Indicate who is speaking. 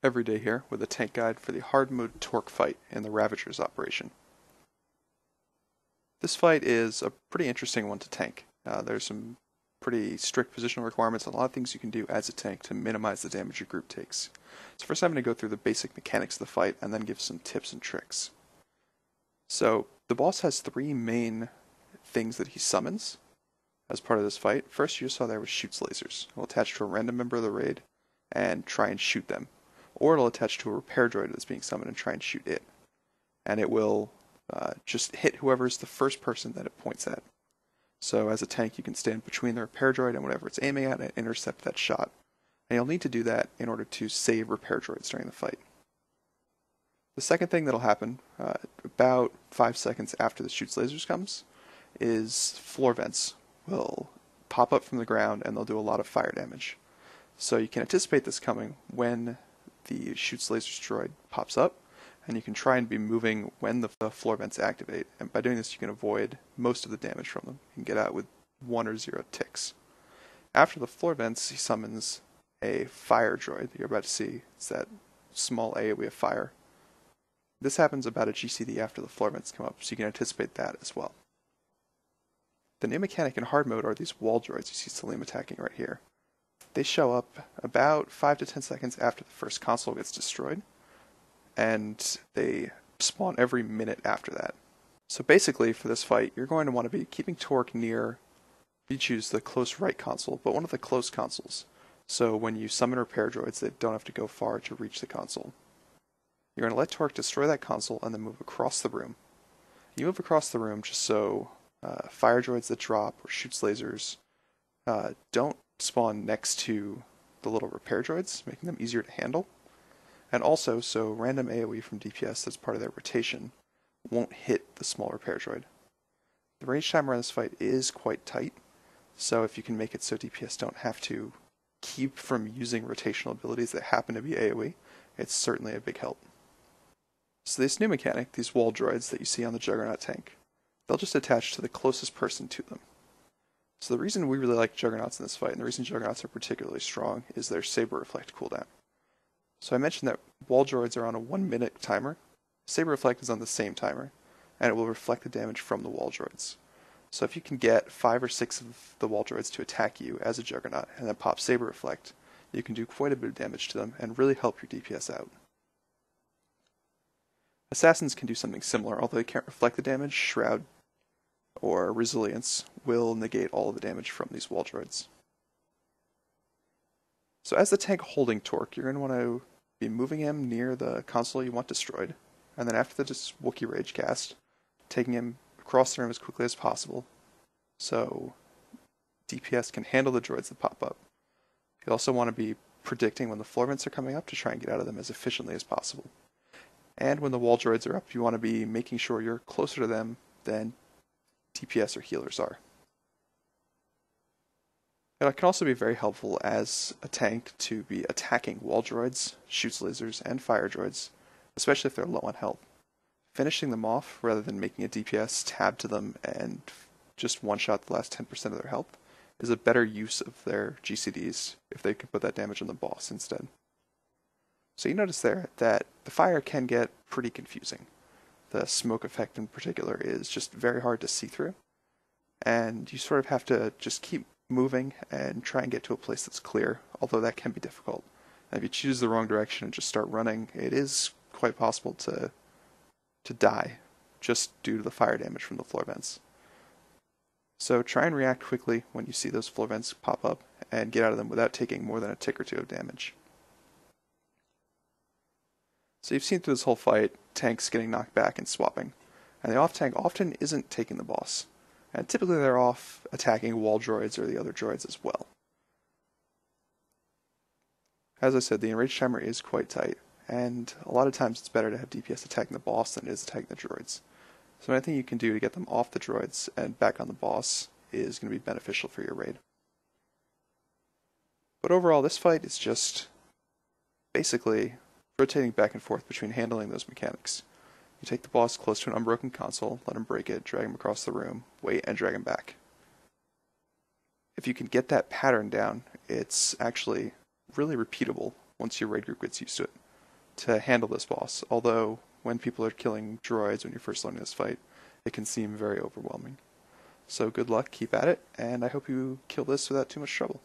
Speaker 1: Every day here with a tank guide for the hard mode torque fight in the Ravagers operation. This fight is a pretty interesting one to tank. There's some pretty strict positional requirements and a lot of things you can do as a tank to minimize the damage your group takes. So first I'm going to go through the basic mechanics of the fight and then give some tips and tricks. So the boss has three main things that he summons as part of this fight. First, you just saw there was shoots lasers. It will attach to a random member of the raid and try and shoot them. Or it'll attach to a repair droid that's being summoned and try and shoot it. And it will just hit whoever's the first person that it points at. So as a tank, you can stand between the repair droid and whatever it's aiming at and intercept that shot. And you'll need to do that in order to save repair droids during the fight. The second thing that'll happen, about 5 seconds after the shoots lasers comes, is floor vents will pop up from the ground and they'll do a lot of fire damage. So you can anticipate this coming when the shoots lasers droid pops up, and you can try and be moving when the floor vents activate, and by doing this you can avoid most of the damage from them. You can get out with 1 or 0 ticks. After the floor vents, he summons a fire droid that you're about to see. It's that small AoE of fire. This happens about a GCD after the floor vents come up, so you can anticipate that as well. The new mechanic in hard mode are these wall droids you see Salim attacking right here. They show up about 5 to 10 seconds after the first console gets destroyed, and they spawn every minute after that. So basically, for this fight, you're going to want to be keeping torque near, you choose the close right console, but one of the close consoles. So when you summon repair droids, they don't have to go far to reach the console. You're going to let torque destroy that console and then move across the room. You move across the room just so fire droids that drop or shoots lasers don't spawn next to the little repair droids, making them easier to handle. And also, so random AoE from DPS that's part of their rotation won't hit the small repair droid. The range timer on this fight is quite tight, so if you can make it so DPS don't have to keep from using rotational abilities that happen to be AoE, it's certainly a big help. So this new mechanic, these wall droids that you see on the Juggernaut tank, they'll just attach to the closest person to them. So the reason we really like Juggernauts in this fight, and the reason Juggernauts are particularly strong, is their Saber Reflect cooldown. So I mentioned that wall droids are on a 1-minute timer. Saber Reflect is on the same timer, and it will reflect the damage from the wall droids. So if you can get 5 or 6 of the wall droids to attack you as a Juggernaut, and then pop Saber Reflect, you can do quite a bit of damage to them, and really help your DPS out. Assassins can do something similar, although they can't reflect the damage. Shroud or Resilience will negate all of the damage from these wall droids. So as the tank holding torque, you're going to want to be moving him near the console you want destroyed, and then after the Wookiee Rage cast, taking him across the room as quickly as possible, so DPS can handle the droids that pop up. You also want to be predicting when the floor vents are coming up to try and get out of them as efficiently as possible. And when the wall droids are up, you want to be making sure you're closer to them than DPS or healers are. It can also be very helpful as a tank to be attacking wall droids, shoots lasers, and fire droids, especially if they're low on health. Finishing them off rather than making a DPS tab to them and just one-shot the last 10% of their health is a better use of their GCDs if they can put that damage on the boss instead. So you notice there that the fire can get pretty confusing. The smoke effect in particular is just very hard to see through, and you sort of have to just keep moving and try and get to a place that's clear, although that can be difficult. And if you choose the wrong direction and just start running, it is quite possible to die just due to the fire damage from the floor vents. So try and react quickly when you see those floor vents pop up and get out of them without taking more than a tick or 2 of damage. So you've seen through this whole fight tanks getting knocked back and swapping, and the off tank often isn't taking the boss, and typically they're off attacking wall droids or the other droids as well. As I said, the enrage timer is quite tight, and a lot of times it's better to have DPS attacking the boss than it is attacking the droids. So anything you can do to get them off the droids and back on the boss is going to be beneficial for your raid. But overall, this fight is just basically rotating back and forth between handling those mechanics. You take the boss close to an unbroken console, let him break it, drag him across the room, wait, and drag him back. If you can get that pattern down, it's actually really repeatable once your raid group gets used to it. to handle this boss, although when people are killing droids when you're first learning this fight, it can seem very overwhelming. So good luck, keep at it, and I hope you kill this without too much trouble.